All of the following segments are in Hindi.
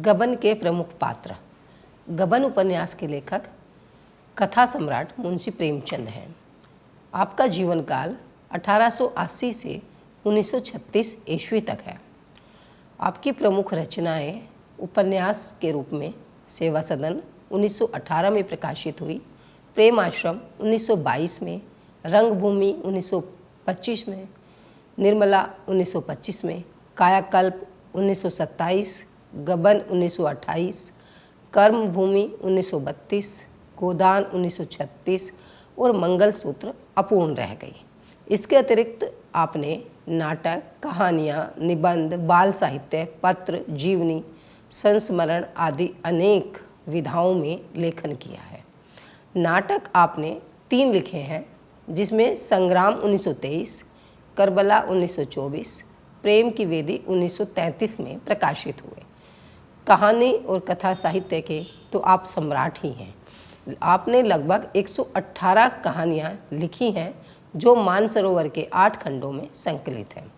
गबन के प्रमुख पात्र। गबन उपन्यास के लेखक कथा सम्राट मुंशी प्रेमचंद हैं। आपका जीवन काल 1880 से 1936 ईस्वी तक है। आपकी प्रमुख रचनाएं उपन्यास के रूप में सेवा सदन 1918 में प्रकाशित हुई, प्रेम आश्रम 1922 में, रंगभूमि 1925 में, निर्मला 1925 में, कायाकल्प 1927, गबन 1928, कर्मभूमि 1932, गोदान 1936 और मंगलसूत्र अपूर्ण रह गई। इसके अतिरिक्त आपने नाटक, कहानियाँ, निबंध, बाल साहित्य, पत्र, जीवनी, संस्मरण आदि अनेक विधाओं में लेखन किया है। नाटक आपने 3 लिखे हैं, जिसमें संग्राम 1923, करबला 1924, प्रेम की वेदी 1933 में प्रकाशित हुए। कहानी और कथा साहित्य के तो आप सम्राट ही हैं। आपने लगभग 118 कहानियाँ लिखी हैं, जो मानसरोवर के 8 खंडों में संकलित हैं।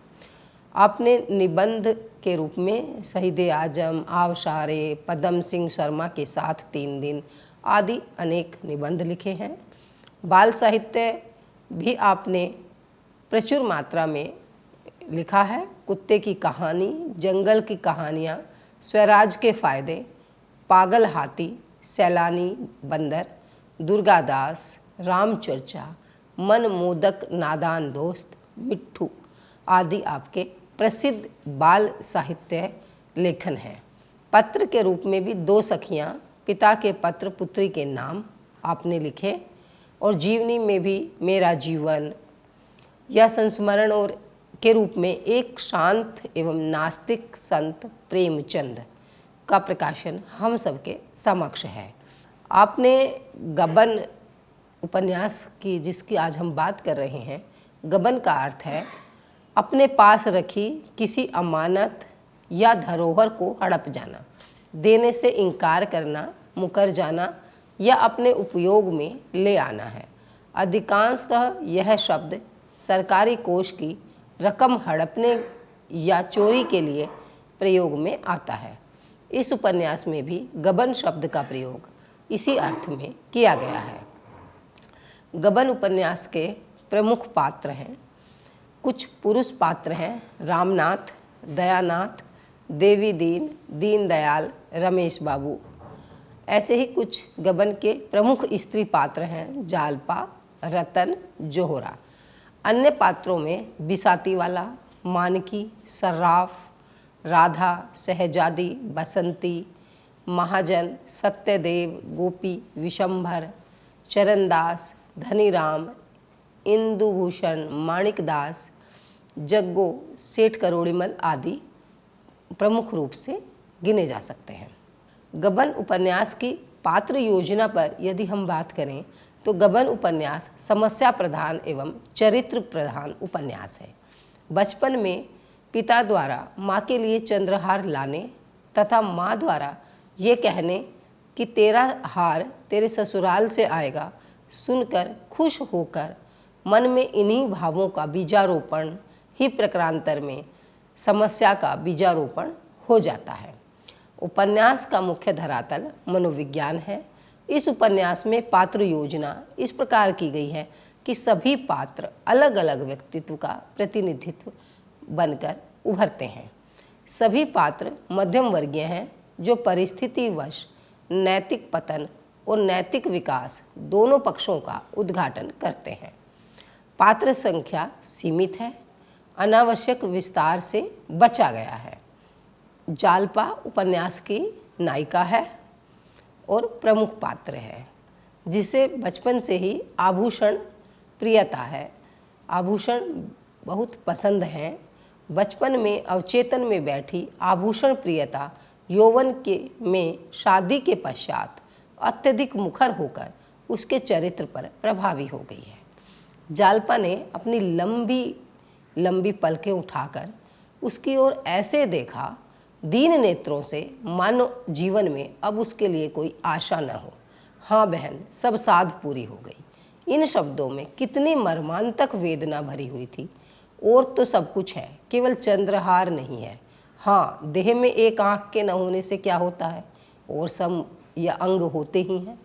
आपने निबंध के रूप में शहीद आजम, आवशारे, पदम सिंह शर्मा के साथ 3 दिन आदि अनेक निबंध लिखे हैं। बाल साहित्य भी आपने प्रचुर मात्रा में लिखा है। कुत्ते की कहानी, जंगल की कहानियाँ, स्वराज के फायदे, पागल हाथी, सैलानी बंदर, दुर्गादास, रामचर्चा, मन मोदक नादान दोस्त, मिट्ठू आदि आपके प्रसिद्ध बाल साहित्य लेखन हैं। पत्र के रूप में भी 2 सखियाँ, पिता के पत्र पुत्री के नाम आपने लिखे, और जीवनी में भी मेरा जीवन या संस्मरण और के रूप में एक शांत एवं नास्तिक संत प्रेमचंद का प्रकाशन हम सबके समक्ष है। आपने गबन उपन्यास की, जिसकी आज हम बात कर रहे हैं, गबन का अर्थ है अपने पास रखी किसी अमानत या धरोहर को हड़प जाना, देने से इनकार करना, मुकर जाना या अपने उपयोग में ले आना है। अधिकांशतः यह शब्द सरकारी कोष की रकम हड़पने या चोरी के लिए प्रयोग में आता है। इस उपन्यास में भी गबन शब्द का प्रयोग इसी अर्थ में किया गया है। गबन उपन्यास के प्रमुख पात्र हैं। कुछ पुरुष पात्र हैं: रामनाथ, दयानाथ, देवी दीन, दीनदयाल, रमेश बाबू। ऐसे ही कुछ गबन के प्रमुख स्त्री पात्र हैं: जालपा, रतन, जोहरा। अन्य पात्रों में बिसातीवाला, मानकी, सर्राफ, राधा, शहजादी, बसंती, महाजन, सत्यदेव, गोपी, विशंभर, चरणदास, धनीराम, इंदुभूषण, माणिकदास, जग्गो, सेठ करोड़ीमल आदि प्रमुख रूप से गिने जा सकते हैं। गबन उपन्यास की पात्र योजना पर यदि हम बात करें तो गबन उपन्यास समस्या प्रधान एवं चरित्र प्रधान उपन्यास है। बचपन में पिता द्वारा माँ के लिए चंद्रहार लाने तथा माँ द्वारा ये कहने कि तेरा हार तेरे ससुराल से आएगा सुनकर खुश होकर मन में इन्हीं भावों का बीजारोपण ही प्रकारांतर में समस्या का बीजारोपण हो जाता है। उपन्यास का मुख्य धरातल मनोविज्ञान है। इस उपन्यास में पात्र योजना इस प्रकार की गई है कि सभी पात्र अलग अलग व्यक्तित्व का प्रतिनिधित्व बनकर उभरते हैं। सभी पात्र मध्यम वर्गीय हैं, जो परिस्थितिवश नैतिक पतन और नैतिक विकास दोनों पक्षों का उद्घाटन करते हैं। पात्र संख्या सीमित है, अनावश्यक विस्तार से बचा गया है। जालपा उपन्यास की नायिका है और प्रमुख पात्र है, जिसे बचपन से ही आभूषण प्रियता है। आभूषण बहुत पसंद हैं। बचपन में अवचेतन में बैठी आभूषण प्रियता यौवन के में शादी के पश्चात अत्यधिक मुखर होकर उसके चरित्र पर प्रभावी हो गई है। जालपा ने अपनी लंबी लंबी पलकें उठाकर उसकी ओर ऐसे देखा, दीन नेत्रों से, मानो जीवन में अब उसके लिए कोई आशा न हो। हाँ बहन, सब साध पूरी हो गई। इन शब्दों में कितनी मर्मांतक वेदना भरी हुई थी। और तो सब कुछ है, केवल चंद्रहार नहीं है। हाँ, देह में एक आँख के न होने से क्या होता है, और सब या अंग होते ही हैं।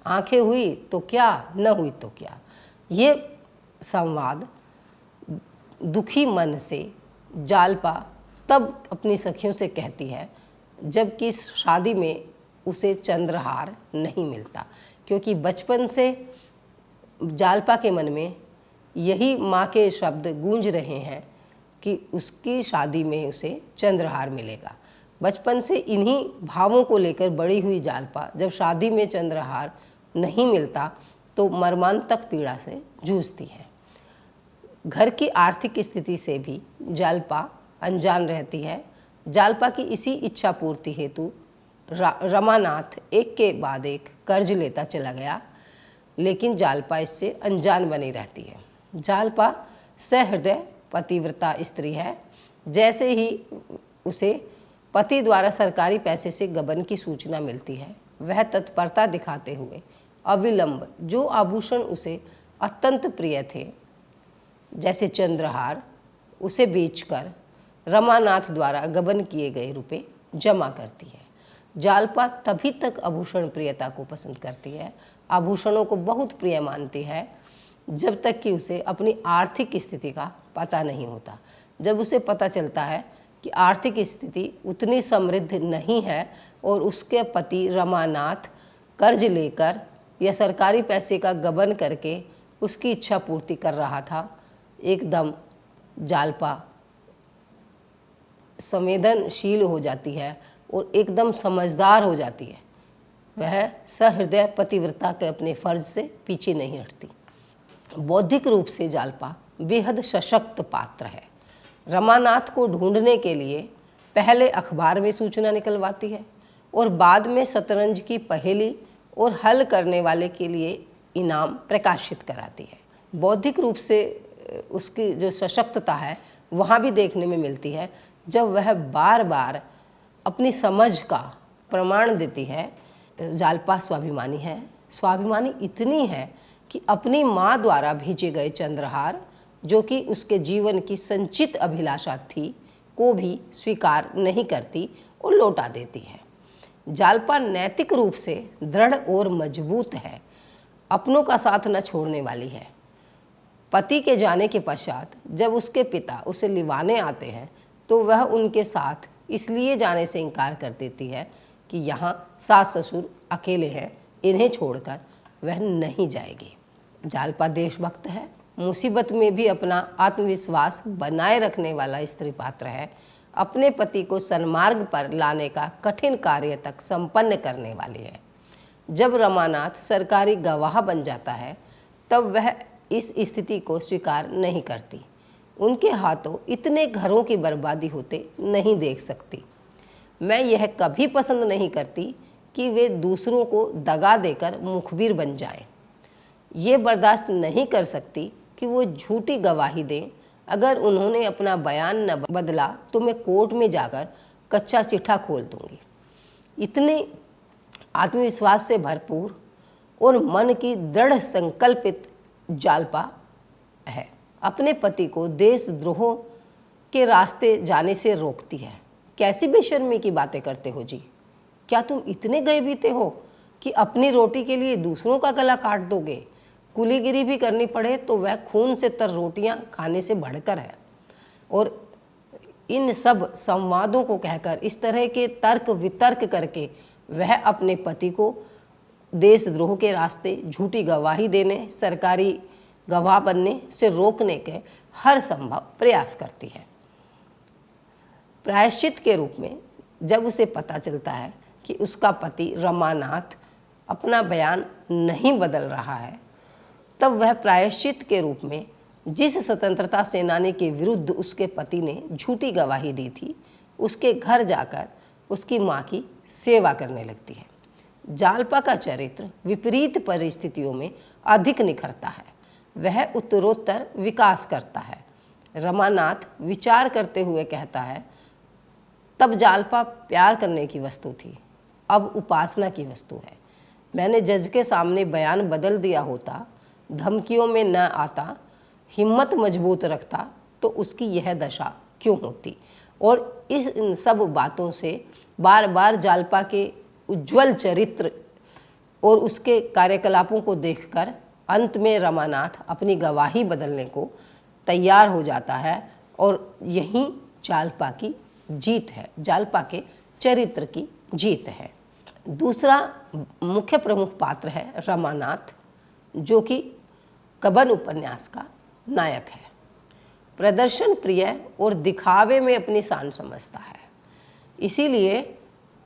आँखें हुई तो क्या, न हुई तो क्या। ये संवाद दुखी मन से जालपा तब अपनी सखियों से कहती है जबकि शादी में उसे चंद्रहार नहीं मिलता, क्योंकि बचपन से जालपा के मन में यही माँ के शब्द गूंज रहे हैं कि उसकी शादी में उसे चंद्रहार मिलेगा। बचपन से इन्हीं भावों को लेकर बड़ी हुई जालपा जब शादी में चंद्रहार नहीं मिलता तो मर्मांतक पीड़ा से जूझती है। घर की आर्थिक स्थिति से भी जालपा अनजान रहती है। जालपा की इसी इच्छा पूर्ति हेतु रमानाथ एक के बाद एक कर्ज लेता चला गया, लेकिन जालपा इससे अनजान बनी रहती है। जालपा सहृदय पतिव्रता स्त्री है। जैसे ही उसे पति द्वारा सरकारी पैसे से गबन की सूचना मिलती है, वह तत्परता दिखाते हुए अविलंब जो आभूषण उसे अत्यंत प्रिय थे, जैसे चंद्रहार, उसे बेचकर रमानाथ द्वारा गबन किए गए रुपए जमा करती है। जालपा तभी तक आभूषण प्रियता को पसंद करती है, आभूषणों को बहुत प्रिय मानती है, जब तक कि उसे अपनी आर्थिक स्थिति का पता नहीं होता। जब उसे पता चलता है कि आर्थिक स्थिति उतनी समृद्ध नहीं है और उसके पति रमानाथ कर्ज लेकर या सरकारी पैसे का गबन करके उसकी इच्छा पूर्ति कर रहा था, एकदम जालपा संवेदनशील हो जाती है और एकदम समझदार हो जाती है। वह सहृदय पतिव्रता के अपने फर्ज से पीछे नहीं हटती। बौद्धिक रूप से जालपा बेहद सशक्त पात्र है। रमानाथ को ढूंढने के लिए पहले अखबार में सूचना निकलवाती है और बाद में शतरंज की पहेली और हल करने वाले के लिए इनाम प्रकाशित कराती है। बौद्धिक रूप से उसकी जो सशक्तता है वहाँ भी देखने में मिलती है जब वह बार बार अपनी समझ का प्रमाण देती है। जालपा स्वाभिमानी है। स्वाभिमानी इतनी है कि अपनी माँ द्वारा भेजे गए चंद्रहार, जो कि उसके जीवन की संचित अभिलाषा थी, को भी स्वीकार नहीं करती और लौटा देती है। जालपा नैतिक रूप से दृढ़ और मजबूत है, अपनों का साथ न छोड़ने वाली है। पति के जाने के पश्चात जब उसके पिता उसे लिवाने आते हैं तो वह उनके साथ इसलिए जाने से इनकार कर देती है कि यहाँ सास ससुर अकेले हैं, इन्हें छोड़कर वह नहीं जाएगी। जालपा देशभक्त है, मुसीबत में भी अपना आत्मविश्वास बनाए रखने वाला स्त्री पात्र है, अपने पति को सन्मार्ग पर लाने का कठिन कार्य तक संपन्न करने वाली है। जब रमानाथ सरकारी गवाह बन जाता है तब वह इस स्थिति को स्वीकार नहीं करती। उनके हाथों इतने घरों की बर्बादी होते नहीं देख सकती। मैं यह कभी पसंद नहीं करती कि वे दूसरों को दगा देकर मुखबिर बन जाएं। ये बर्दाश्त नहीं कर सकती कि वो झूठी गवाही दें। अगर उन्होंने अपना बयान न बदला तो मैं कोर्ट में जाकर कच्चा चिट्ठा खोल दूंगी। इतने आत्मविश्वास से भरपूर और मन की दृढ़ संकल्पित जालपा है। अपने पति को देशद्रोह के रास्ते जाने से रोकती है। कैसी बेशर्मी की बातें करते हो जी, क्या तुम इतने गए बीते हो कि अपनी रोटी के लिए दूसरों का गला काट दोगे? कुलीगिरी भी करनी पड़े तो वह खून से तर रोटियां खाने से बढ़कर है। और इन सब संवादों को कहकर, इस तरह के तर्क वितर्क करके वह अपने पति को देशद्रोह के रास्ते, झूठी गवाही देने, सरकारी गवाह बनने से रोकने के हर संभव प्रयास करती है। प्रायश्चित के रूप में जब उसे पता चलता है कि उसका पति रमानाथ अपना बयान नहीं बदल रहा है, तब वह प्रायश्चित के रूप में जिस स्वतंत्रता सेनानी के विरुद्ध उसके पति ने झूठी गवाही दी थी, उसके घर जाकर उसकी माँ की सेवा करने लगती है। जालपा का चरित्र विपरीत परिस्थितियों में अधिक निखरता है। वह उत्तरोत्तर विकास करता है। रमानाथ विचार करते हुए कहता है, तब जालपा प्यार करने की वस्तु थी, अब उपासना की वस्तु है। मैंने जज के सामने बयान बदल दिया होता, धमकियों में न आता, हिम्मत मजबूत रखता तो उसकी यह दशा क्यों होती? और इन सब बातों से बार बार जालपा के उज्जवल चरित्र और उसके कार्यकलापों को देखकर अंत में रमानाथ अपनी गवाही बदलने को तैयार हो जाता है और यही जालपा की जीत है, जालपा के चरित्र की जीत है। दूसरा मुख्य प्रमुख पात्र है रमानाथ, जो कि कबन उपन्यास का नायक है। प्रदर्शन प्रिय और दिखावे में अपनी शान समझता है, इसीलिए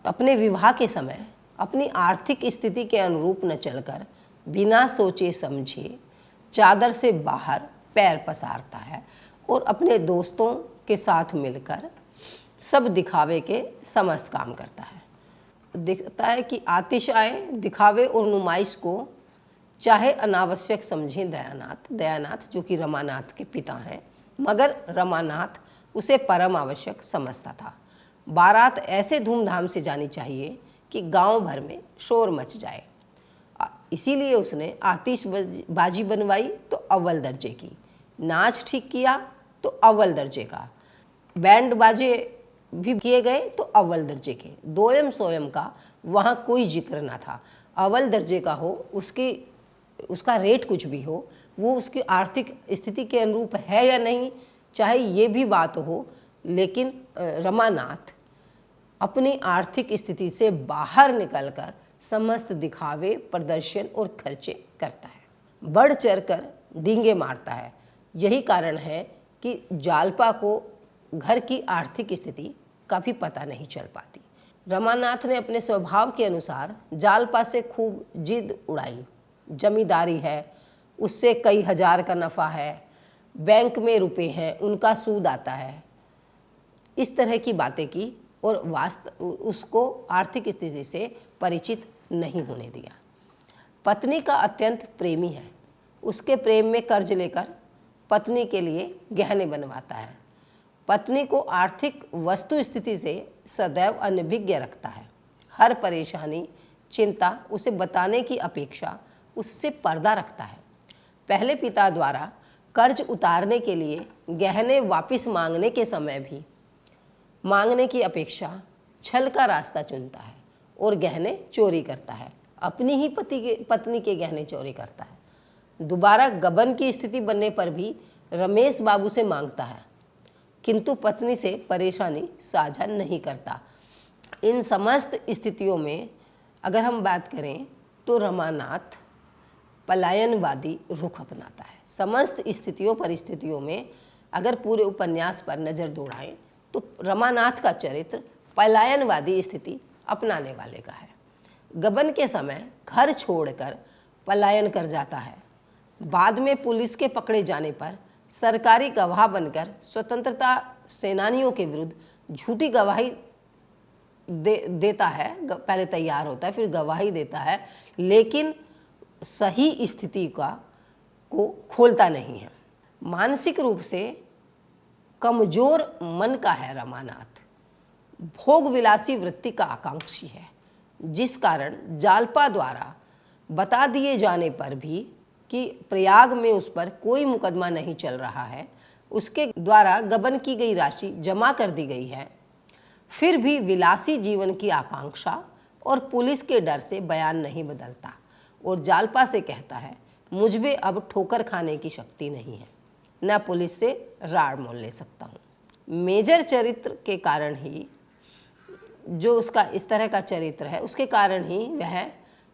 अपने विवाह के समय अपनी आर्थिक स्थिति के अनुरूप न चलकर बिना सोचे समझे चादर से बाहर पैर पसारता है और अपने दोस्तों के साथ मिलकर सब दिखावे के समस्त काम करता है। दिखता है कि आतिशाय दिखावे और नुमाइश को चाहे अनावश्यक समझे दयानाथ जो कि रमानाथ के पिता हैं, मगर रमानाथ उसे परम आवश्यक समझता था। बारात ऐसे धूमधाम से जानी चाहिए कि गांव भर में शोर मच जाए, इसीलिए उसने आतिशबाजी बनवाई तो अव्वल दर्जे की, नाच ठीक किया तो अव्वल दर्जे का, बैंड बाजे भी किए गए तो अव्वल दर्जे के, दोयम सोयम का वहाँ कोई जिक्र ना था। अव्वल दर्जे का हो, उसका रेट कुछ भी हो, वो उसकी आर्थिक स्थिति के अनुरूप है या नहीं, चाहे ये भी बात हो, लेकिन रमानाथ अपनी आर्थिक स्थिति से बाहर निकलकर समस्त दिखावे, प्रदर्शन और खर्चे करता है, बढ़ चढ़कर डींगे मारता है। यही कारण है कि जालपा को घर की आर्थिक स्थिति का भी पता नहीं चल पाती। रमानाथ ने अपने स्वभाव के अनुसार जालपा से खूब जिद उड़ाई। जमींदारी है, उससे कई हजार का नफ़ा है, बैंक में रुपए हैं, उनका सूद आता है, इस तरह की बातें की और उसको आर्थिक स्थिति से परिचित नहीं होने दिया। पत्नी का अत्यंत प्रेमी है, उसके प्रेम में कर्ज लेकर पत्नी के लिए गहने बनवाता है। पत्नी को आर्थिक वस्तु स्थिति से सदैव अनभिज्ञ रखता है। हर परेशानी, चिंता उसे बताने की अपेक्षा उससे पर्दा रखता है। पहले पिता द्वारा कर्ज उतारने के लिए गहने वापस मांगने के समय भी मांगने की अपेक्षा छल का रास्ता चुनता है और गहने चोरी करता है, अपनी ही पत्नी के गहने चोरी करता है। दोबारा गबन की स्थिति बनने पर भी रमेश बाबू से मांगता है, किंतु पत्नी से परेशानी साझा नहीं करता। इन समस्त स्थितियों में अगर हम बात करें तो रमानाथ पलायनवादी रुख अपनाता है। समस्त स्थितियों परिस्थितियों में अगर पूरे उपन्यास पर नज़र दौड़ाएं तो रमानाथ का चरित्र पलायनवादी स्थिति अपनाने वाले का है। गबन के समय घर छोड़कर पलायन कर जाता है। बाद में पुलिस के पकड़े जाने पर सरकारी गवाह बनकर स्वतंत्रता सेनानियों के विरुद्ध झूठी गवाही देता है। पहले तैयार होता है, फिर गवाही देता है, लेकिन सही स्थिति को खोलता नहीं है। मानसिक रूप से कमजोर मन का है रमानाथ, भोग विलासी वृत्ति का आकांक्षी है, जिस कारण जालपा द्वारा बता दिए जाने पर भी कि प्रयाग में उस पर कोई मुकदमा नहीं चल रहा है, उसके द्वारा गबन की गई राशि जमा कर दी गई है, फिर भी विलासी जीवन की आकांक्षा और पुलिस के डर से बयान नहीं बदलता और जालपा से कहता है, मुझ में अब ठोकर खाने की शक्ति नहीं है, न पुलिस से राड़ मोल ले सकता हूँ। मेजर चरित्र के कारण ही, जो उसका इस तरह का चरित्र है, उसके कारण ही वह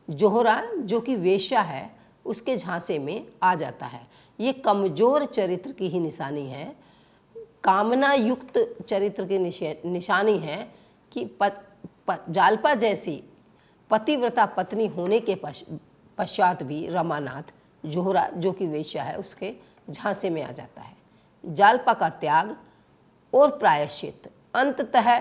जोहरा जो कि वेश्या है उसके झांसे में आ जाता है। ये कमजोर चरित्र की ही निशानी है, कामना युक्त चरित्र की निशानी है कि जालपा जैसी पतिव्रता पत्नी होने के पश्चात भी रमानाथ जोहरा जो कि वेश्या है उसके झांसे में आ जाता है। जालपा का त्याग और प्रायश्चित अंततः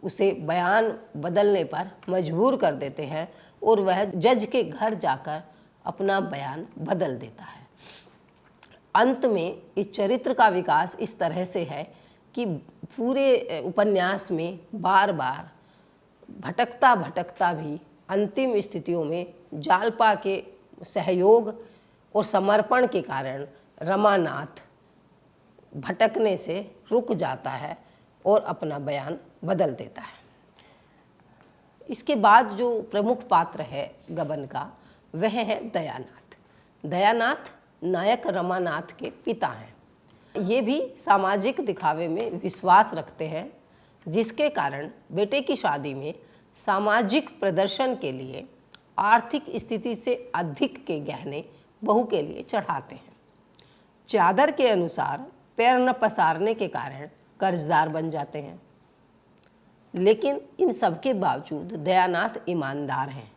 उसे बयान बदलने पर मजबूर कर देते हैं और वह जज के घर जाकर अपना बयान बदल देता है। अंत में इस चरित्र का विकास इस तरह से है कि पूरे उपन्यास में बार बार भटकता भटकता भी अंतिम स्थितियों में जालपा के सहयोग और समर्पण के कारण रमानाथ भटकने से रुक जाता है और अपना बयान बदल देता है। इसके बाद जो प्रमुख पात्र है गबन का, वह है दयानाथ। दयानाथ नायक रमानाथ के पिता हैं। ये भी सामाजिक दिखावे में विश्वास रखते हैं, जिसके कारण बेटे की शादी में सामाजिक प्रदर्शन के लिए आर्थिक स्थिति से अधिक के गहने बहू के लिए चढ़ाते हैं। चादर के अनुसार पैर न पसारने के कारण कर्जदार बन जाते हैं। लेकिन इन सब के बावजूद दयानाथ ईमानदार हैं,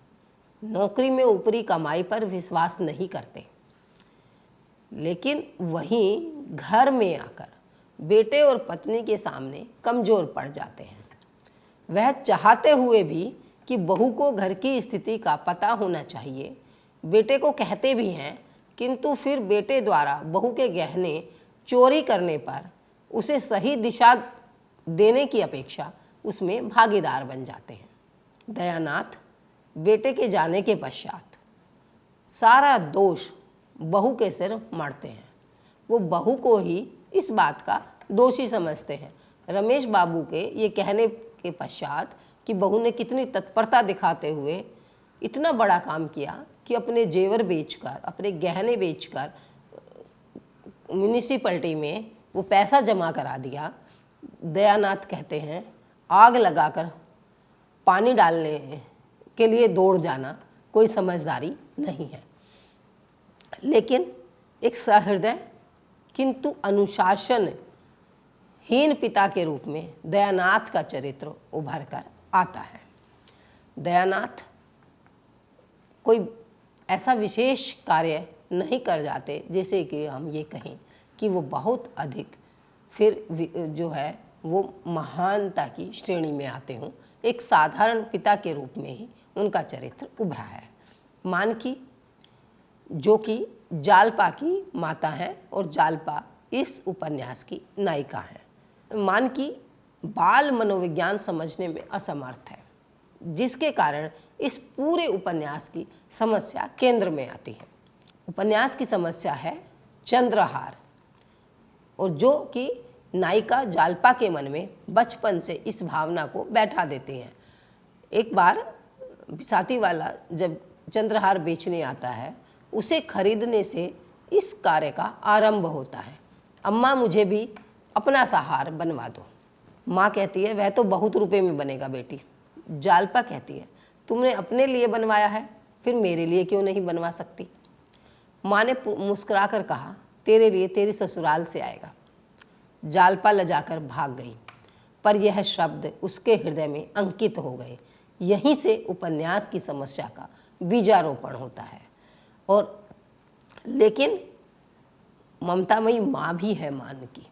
नौकरी में ऊपरी कमाई पर विश्वास नहीं करते। लेकिन वहीं घर में आकर बेटे और पत्नी के सामने कमज़ोर पड़ जाते हैं। वह चाहते हुए भी कि बहू को घर की स्थिति का पता होना चाहिए, बेटे को कहते भी हैं, किंतु फिर बेटे द्वारा बहू के गहने चोरी करने पर उसे सही दिशा देने की अपेक्षा उसमें भागीदार बन जाते हैं। दयानाथ बेटे के जाने के पश्चात सारा दोष बहू के सिर मढ़ते हैं। वो बहू को ही इस बात का दोषी समझते हैं। रमेश बाबू के ये कहने के पश्चात कि बहू ने कितनी तत्परता दिखाते हुए इतना बड़ा काम किया कि अपने जेवर बेचकर, अपने गहने बेचकर म्यूनिसिपैलिटी में वो पैसा जमा करा दिया। दयानाथ कहते हैं आग लगाकर पानी डालने के लिए दौड़ जाना कोई समझदारी नहीं है। लेकिन एक सहृदय किंतु अनुशासनहीन पिता के रूप में दयानाथ का चरित्र उभर कर आता है। दयानाथ कोई ऐसा विशेष कार्य नहीं कर जाते जैसे कि हम ये कहें कि वो बहुत अधिक फिर जो है वो महानता की श्रेणी में आते हों। एक साधारण पिता के रूप में ही उनका चरित्र उभरा है। मानकी जो कि जालपा की माता है और जालपा इस उपन्यास की नायिका है। मानकी बाल मनोविज्ञान समझने में असमर्थ है, जिसके कारण इस पूरे उपन्यास की समस्या केंद्र में आती है। उपन्यास की समस्या है चंद्रहार, और जो कि नायिका जालपा के मन में बचपन से इस भावना को बैठा देती हैं। एक बार बिसाती वाला जब चंद्रहार बेचने आता है, उसे खरीदने से इस कार्य का आरंभ होता है। अम्मा मुझे भी अपना सा हार बनवा दो। माँ कहती है वह तो बहुत रुपए में बनेगा बेटी। जालपा कहती है तुमने अपने लिए बनवाया है, फिर मेरे लिए क्यों नहीं बनवा सकती। माँ ने मुस्कुराकर कहा तेरे लिए तेरी ससुराल से आएगा। जालपा लजाकर भाग गई, पर यह शब्द उसके हृदय में अंकित हो गए। यहीं से उपन्यास की समस्या का बीजारोपण होता है। और लेकिन ममतामयी माँ भी है मानकी।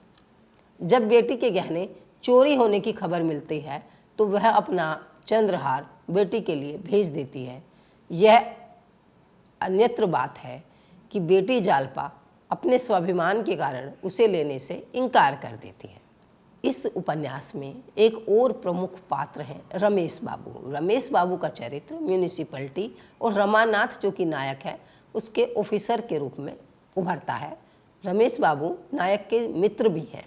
जब बेटी के गहने चोरी होने की खबर मिलती है तो वह अपना चंद्रहार बेटी के लिए भेज देती है। यह अन्यत्र बात है कि बेटी जालपा अपने स्वाभिमान के कारण उसे लेने से इनकार कर देती है। इस उपन्यास में एक और प्रमुख पात्र हैं रमेश बाबू। रमेश बाबू का चरित्र म्यूनिसिपैलिटी और रमानाथ जो कि नायक है उसके ऑफिसर के रूप में उभरता है। रमेश बाबू नायक के मित्र भी हैं,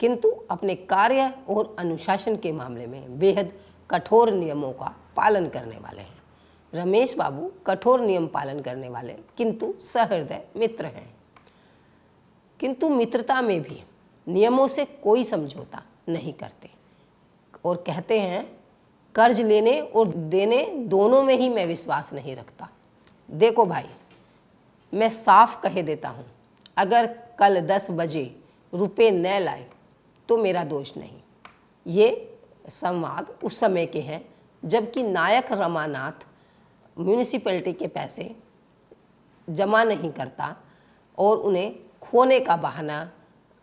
किंतु अपने कार्य और अनुशासन के मामले में बेहद कठोर नियमों का पालन करने वाले हैं। रमेश बाबू कठोर नियम पालन करने वाले किंतु सहृदय मित्र हैं, किंतु मित्रता में भी नियमों से कोई समझौता नहीं करते और कहते हैं कर्ज लेने और देने दोनों में ही मैं विश्वास नहीं रखता। देखो भाई, मैं साफ कह देता हूँ, अगर कल 10 बजे रुपए न लाए तो मेरा दोष नहीं। ये संवाद उस समय के हैं जबकि नायक रमानाथ म्यूनिसिपैलिटी के पैसे जमा नहीं करता और उन्हें खोने का बहाना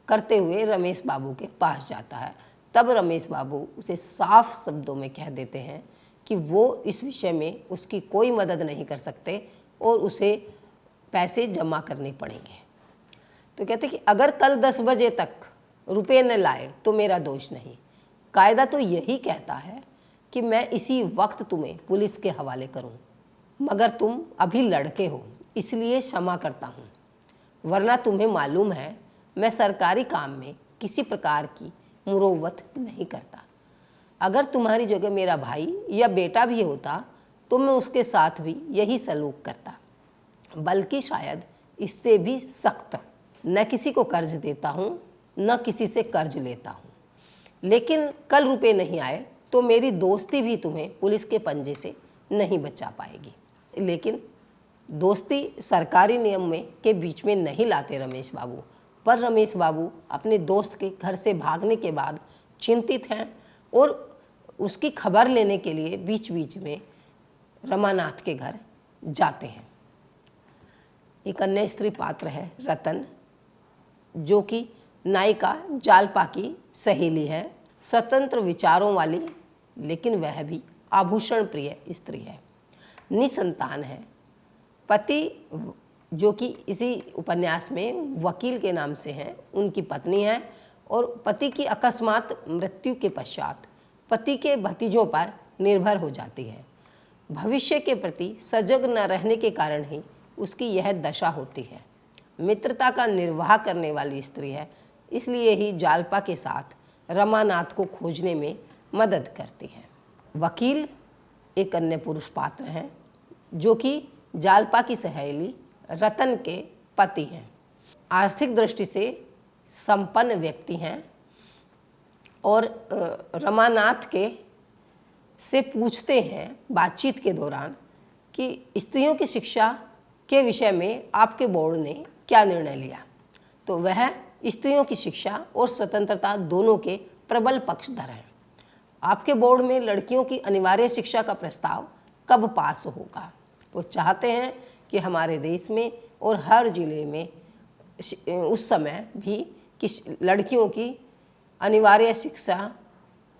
करते हुए रमेश बाबू के पास जाता है। तब रमेश बाबू उसे साफ शब्दों में कह देते हैं कि वो इस विषय में उसकी कोई मदद नहीं कर सकते और उसे पैसे जमा करने पड़ेंगे। तो कहते कि अगर कल 10 बजे तक रुपए न लाए तो मेरा दोष नहीं। कायदा तो यही कहता है कि मैं इसी वक्त तुम्हें पुलिस के हवाले करूं, मगर तुम अभी लड़के हो इसलिए क्षमा करता हूं, वरना तुम्हें मालूम है मैं सरकारी काम में किसी प्रकार की मुरौवत नहीं करता। अगर तुम्हारी जगह मेरा भाई या बेटा भी होता तो मैं उसके साथ भी यही सलूक करता, बल्कि शायद इससे भी सख्त। न किसी को कर्ज देता हूँ, न किसी से कर्ज लेता हूँ, लेकिन कल रुपए नहीं आए तो मेरी दोस्ती भी तुम्हें पुलिस के पंजे से नहीं बचा पाएगी। लेकिन दोस्ती सरकारी नियम में के बीच में नहीं लाते रमेश बाबू। पर रमेश बाबू अपने दोस्त के घर से भागने के बाद चिंतित हैं और उसकी खबर लेने के लिए बीच बीच में रमानाथ के घर जाते हैं। एक अन्य स्त्री पात्र है रतन, जो कि नायिका जालपा की सहेली है। स्वतंत्र विचारों वाली, लेकिन वह भी आभूषण प्रिय स्त्री है। निसंतान है। पति, जो कि इसी उपन्यास में वकील के नाम से हैं, उनकी पत्नी है और पति की अकस्मात मृत्यु के पश्चात पति के भतीजों पर निर्भर हो जाती है। भविष्य के प्रति सजग न रहने के कारण ही उसकी यह दशा होती है। मित्रता का निर्वाह करने वाली स्त्री है, इसलिए ही जालपा के साथ रमानाथ को खोजने में मदद करती है। वकील एक अन्य पुरुष पात्र हैं, जो कि जालपा की सहेली रतन के पति हैं। आर्थिक दृष्टि से संपन्न व्यक्ति हैं और रमानाथ के से पूछते हैं बातचीत के दौरान कि स्त्रियों की शिक्षा के विषय में आपके बोर्ड ने क्या निर्णय लिया। तो वह स्त्रियों की शिक्षा और स्वतंत्रता दोनों के प्रबल पक्षधर हैं। आपके बोर्ड में लड़कियों की अनिवार्य शिक्षा का प्रस्ताव कब पास होगा। वो चाहते हैं कि हमारे देश में और हर जिले में उस समय भी कि लड़कियों की अनिवार्य शिक्षा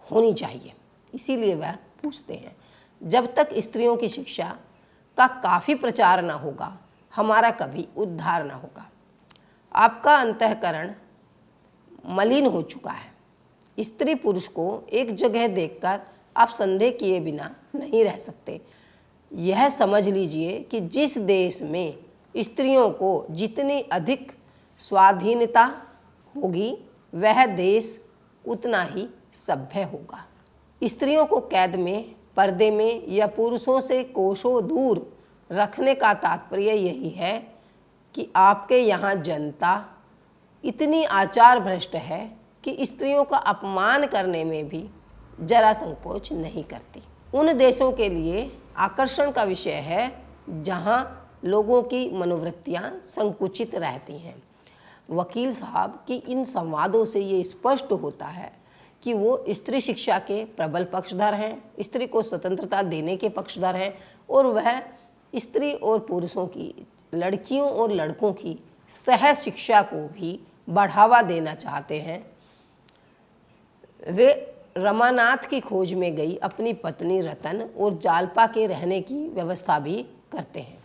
होनी चाहिए। इसीलिए वह पूछते हैं, जब तक स्त्रियों की शिक्षा का काफ़ी प्रचार न होगा, हमारा कभी उद्धार न होगा। आपका अंतःकरण मलिन हो चुका है। स्त्री पुरुष को एक जगह देखकर आप संदेह किए बिना नहीं रह सकते। यह समझ लीजिए कि जिस देश में स्त्रियों को जितनी अधिक स्वाधीनता होगी, वह देश उतना ही सभ्य होगा। स्त्रियों को कैद में, पर्दे में या पुरुषों से कोसों दूर रखने का तात्पर्य यही है कि आपके यहाँ जनता इतनी आचार भ्रष्ट है कि स्त्रियों का अपमान करने में भी जरा संकोच नहीं करती। उन देशों के लिए आकर्षण का विषय है जहाँ लोगों की मनोवृत्तियाँ संकुचित रहती हैं। वकील साहब की इन संवादों से ये स्पष्ट होता है कि वो स्त्री शिक्षा के प्रबल पक्षधर हैं, स्त्री को स्वतंत्रता देने के पक्षधर हैं और वह स्त्री और पुरुषों की, लड़कियों और लड़कों की सह शिक्षा को भी बढ़ावा देना चाहते हैं। वे रमानाथ की खोज में गई अपनी पत्नी रतन और जालपा के रहने की व्यवस्था भी करते हैं।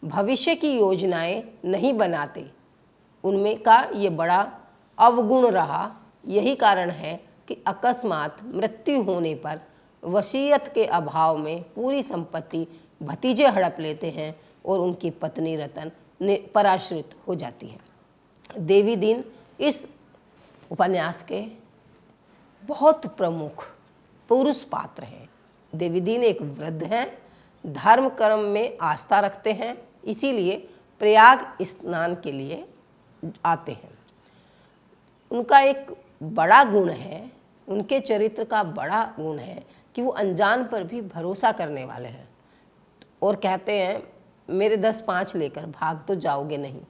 भविष्य की योजनाएं नहीं बनाते, उनमें का ये बड़ा अवगुण रहा। यही कारण है कि अकस्मात मृत्यु होने पर वसीयत के अभाव में पूरी संपत्ति भतीजे हड़प लेते हैं और उनकी पत्नी रतन पराश्रित हो जाती है। देवी दीन इस उपन्यास के बहुत प्रमुख पुरुष पात्र हैं। देवी दीन एक वृद्ध हैं, धर्म कर्म में आस्था रखते हैं, इसीलिए प्रयाग स्नान के लिए आते हैं। उनका एक बड़ा गुण है, उनके चरित्र का बड़ा गुण है कि वो अनजान पर भी भरोसा करने वाले हैं और कहते हैं, मेरे 10-5 लेकर भाग तो जाओगे नहीं।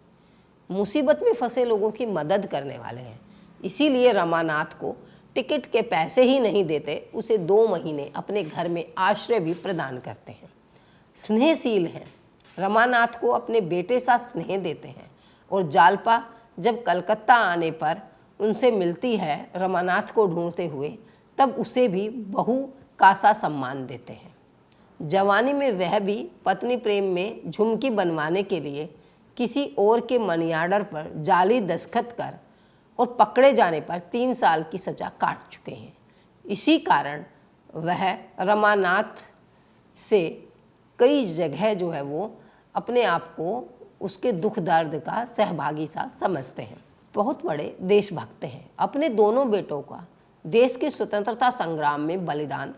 मुसीबत में फंसे लोगों की मदद करने वाले हैं। इसीलिए रमानाथ को टिकट के पैसे ही नहीं देते, उसे 2 महीने अपने घर में आश्रय भी प्रदान करते हैं। स्नेहशील हैं, रमानाथ को अपने बेटे सा स्नेह देते हैं और जालपा जब कलकत्ता आने पर उनसे मिलती है रमानाथ को ढूंढते हुए, तब उसे भी बहू का सा सम्मान देते हैं। जवानी में वह भी पत्नी प्रेम में झुमकी बनवाने के लिए किसी और के मनी आर्डर पर जाली दस्तखत कर और पकड़े जाने पर 3 साल की सज़ा काट चुके हैं। इसी कारण वह रमानाथ से कई जगह जो है वो अपने आप को उसके दुख दर्द का सहभागी सा समझते हैं। बहुत बड़े देशभक्त हैं। अपने दोनों बेटों का देश की स्वतंत्रता संग्राम में बलिदान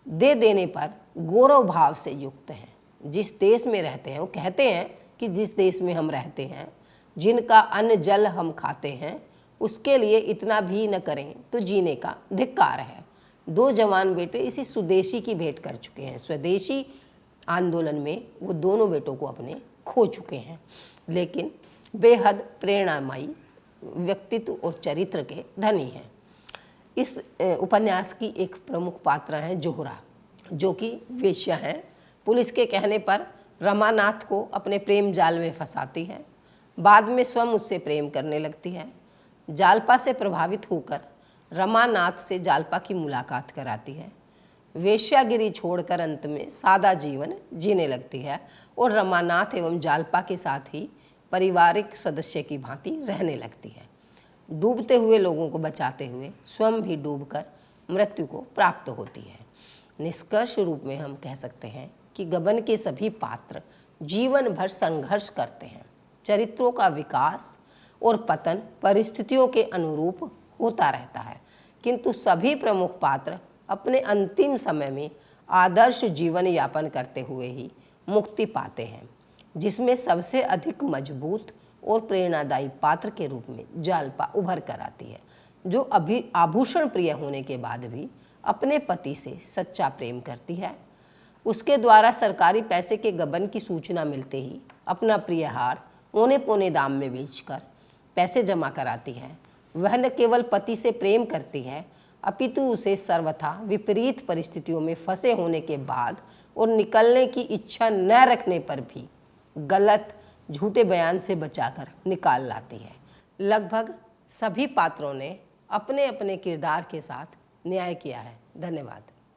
दे देने पर गौरव भाव से युक्त हैं। जिस देश में रहते हैं, वो कहते हैं कि जिस देश में हम रहते हैं, जिनका अन्न जल हम खाते हैं, उसके लिए इतना भी न करें तो जीने का धिक्कार है। 2 जवान बेटे इसी स्वदेशी की भेंट कर चुके हैं। स्वदेशी आंदोलन में वो दोनों बेटों को अपने खो चुके हैं, लेकिन बेहद प्रेरणामयी व्यक्तित्व और चरित्र के धनी हैं। इस उपन्यास की एक प्रमुख पात्र है जोहरा, जो कि वेश्या है। पुलिस के कहने पर रमानाथ को अपने प्रेम जाल में फंसाती है। बाद में स्वयं उससे प्रेम करने लगती है। जालपा से प्रभावित होकर रमानाथ से जालपा की मुलाकात कराती है। वेश्यागिरी छोड़कर अंत में सादा जीवन जीने लगती है और रमानाथ एवं जालपा के साथ ही पारिवारिक सदस्य की भांति रहने लगती है। डूबते हुए लोगों को बचाते हुए स्वयं भी डूबकर मृत्यु को प्राप्त होती है। निष्कर्ष रूप में हम कह सकते हैं कि गबन के सभी पात्र जीवन भर संघर्ष करते हैं। चरित्रों का विकास और पतन परिस्थितियों के अनुरूप होता रहता है, किंतु सभी प्रमुख पात्र अपने अंतिम समय में आदर्श जीवन यापन करते हुए ही मुक्ति पाते हैं, जिसमें सबसे अधिक मजबूत और प्रेरणादायी पात्र के रूप में जालपा उभर कर आती है, जो अभी आभूषण प्रिय होने के बाद भी अपने पति से सच्चा प्रेम करती है। उसके द्वारा सरकारी पैसे के गबन की सूचना मिलते ही अपना प्रिय हार औने पौने दाम में बेचकर पैसे जमा कराती है। वह न केवल पति से प्रेम करती है, अपितु उसे सर्वथा विपरीत परिस्थितियों में फंसे होने के बाद और निकलने की इच्छा न रखने पर भी गलत झूठे बयान से बचाकर निकाल लाती है। लगभग सभी पात्रों ने अपने अपने किरदार के साथ न्याय किया है। धन्यवाद।